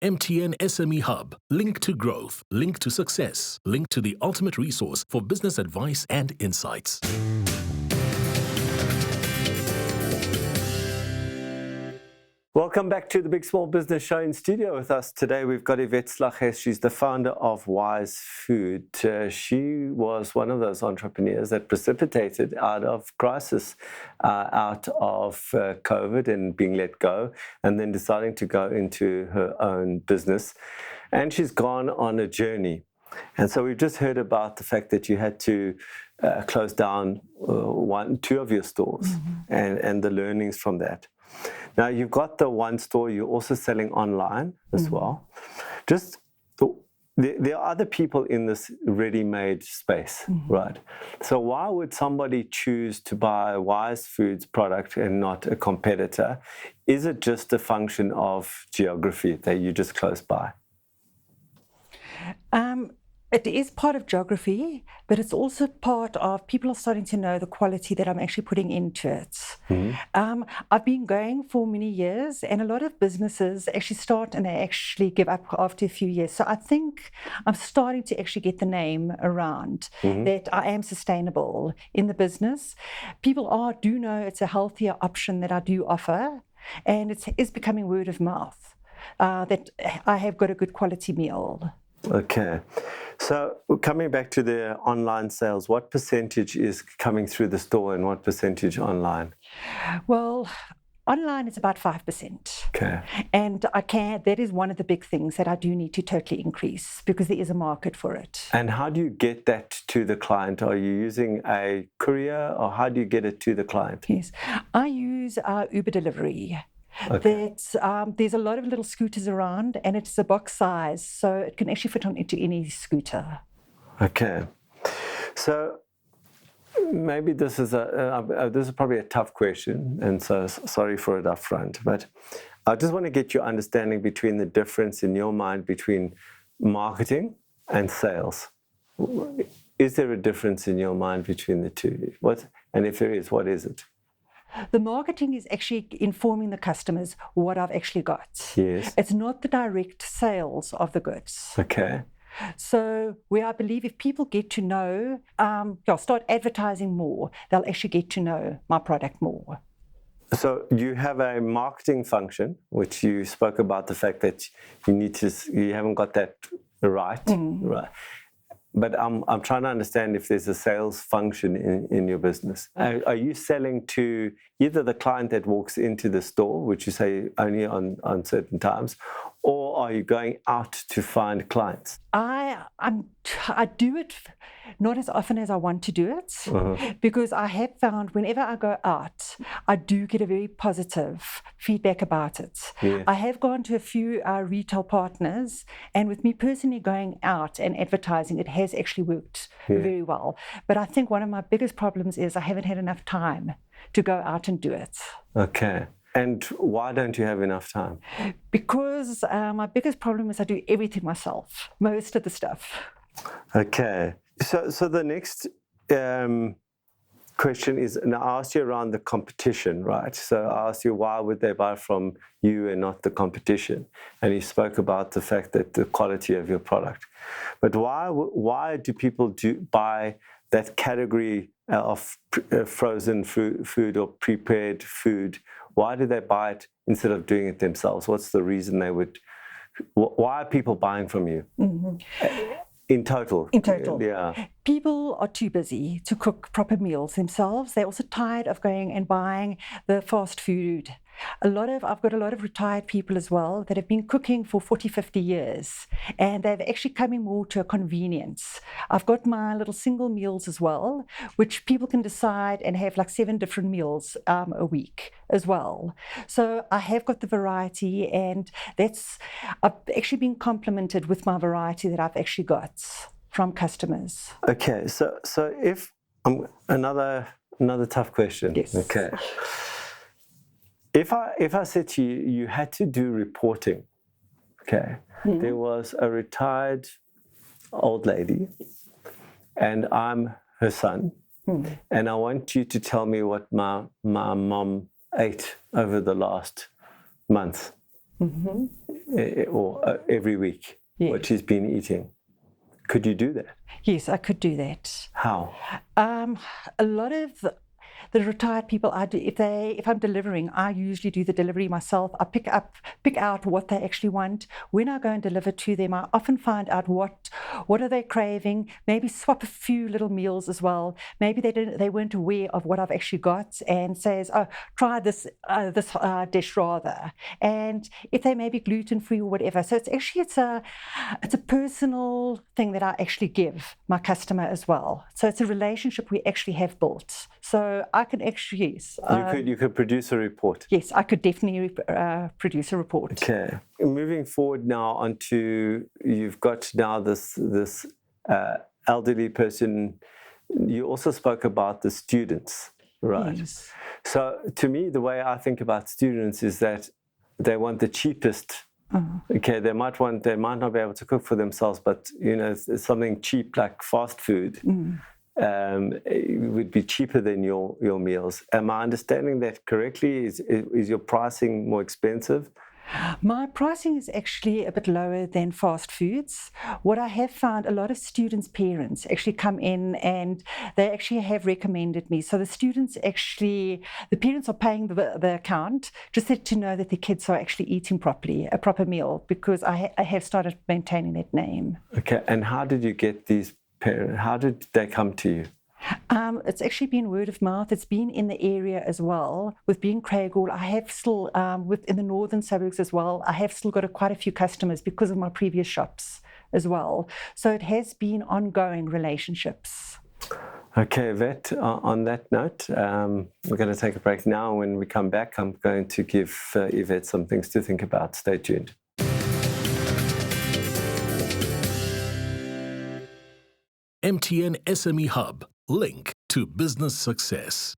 MTN SME Hub. Link to growth. Link to success. Link to the ultimate resource for business advice and insights. Welcome back to the Big Small Business Show. In studio with us today, we've got Yvette Slaghuis. She's the founder of Wisefood. She was one of those entrepreneurs that precipitated out of crisis, out of COVID and being let go, and then deciding to go into her own business. And she's gone on a journey. And so we've just heard about the fact that you had to close down two of your stores, and the learnings from that. Now, you've got the one store, you're also selling online as well. There are other people in this ready-made space, right? So why would somebody choose to buy Wisefood's product and not a competitor? Is it just a function of geography that you just close by? It is part of geography, but it's also part of people are starting to know the quality that I'm actually putting into it. I've been going for many years, and a lot of businesses actually start and they actually give up after a few years. So I think I'm starting to actually get the name around that I am sustainable in the business. People do know it's a healthier option that I do offer, and it is becoming word of mouth that I have got a good quality meal. Okay. So coming back to the online sales, what percentage is coming through the store and what percentage online? Well, online is about 5%. Okay. And that is one of the big things that I do need to totally increase because there is a market for it. And how do you get that to the client? Are you using a courier or how do you get it to the client? Yes. I use Uber delivery. Okay. There's a lot of little scooters around, and it's a box size, so it can actually fit into any scooter. Okay. So maybe this is probably a tough question, and so sorry for it up front, but I just want to get your understanding between the difference in your mind between marketing and sales. Is there a difference in your mind between the two? And if there is, what is it? The marketing is actually informing the customers what I've actually got. Yes. It's not the direct sales of the goods. Okay. So where I believe if people get to know, start advertising more, they'll actually get to know my product more. So you have a marketing function, which you spoke about the fact that you haven't got that right. Right. But I'm trying to understand if there's a sales function in your business. Are you selling to either the client that walks into the store, which you say only on certain times, or are you going out to find clients? I do it not as often as I want to do it, because I have found whenever I go out, I do get a very positive feedback about it. Yes. I have gone to a few retail partners, and with me personally going out and advertising, it has actually worked very well. But I think one of my biggest problems is I haven't had enough time to go out and do it. Okay. And why don't you have enough time? Because my biggest problem is I do everything myself, most of the stuff. Okay. So the next question is, and I asked you around the competition, right? So I asked you why would they buy from you and not the competition? And you spoke about the fact that the quality of your product. But why do people buy that category of frozen food or prepared food? Why do they buy it instead of doing it themselves? What's the reason they would? Why are people buying from you? In total. Yeah. People are too busy to cook proper meals themselves. They're also tired of going and buying the fast food. I've got a lot of retired people as well that have been cooking for 40, 50 years, and they've actually coming more to a convenience. I've got my little single meals as well, which people can decide and have like 7 different meals a week as well. So I have got the variety, and I've actually been complimented with my variety that I've actually got from customers. Okay, so if another tough question. Yes. Okay. If I said to you, you had to do reporting, okay, there was a retired old lady, and I'm her son, and I want you to tell me what my mom ate over the last month. or every week, what she's been eating. Could you do that? Yes, I could do that. How? A lot of the retired people, I do, if I'm delivering, I usually do the delivery myself. I pick out what they actually want. When I go and deliver to them, I often find out what are they craving. Maybe swap a few little meals as well. Maybe they weren't aware of what I've actually got, and says, "Oh, try this dish rather." And if they may be gluten free or whatever, so it's a personal thing that I actually give my customer as well. So it's a relationship we actually have built. So I can actually, yes. You could produce a report. Yes, I could definitely produce a report. Okay. Moving forward now onto, you've got now this elderly person. You also spoke about the students, right? Yes. So to me, the way I think about students is that they want the cheapest. Okay, they might not be able to cook for themselves, but it's something cheap like fast food. It would be cheaper than your meals. Am I understanding that correctly? Is your pricing more expensive? My pricing is actually a bit lower than fast foods. What I have found, a lot of students' parents actually come in and they actually have recommended me. So the parents are paying the account just to know that the kids are actually eating properly, a proper meal, because I have started maintaining that name. Okay, and how did you get these parents? How did they come to you? It's actually been word of mouth. It's been in the area as well. With being Craigall, I have still, within the northern suburbs as well, I have still got quite a few customers because of my previous shops as well. So it has been ongoing relationships. Okay, Yvette, on that note, we're going to take a break now. When we come back, I'm going to give Yvette some things to think about. Stay tuned. MTN SME Hub, link to business success.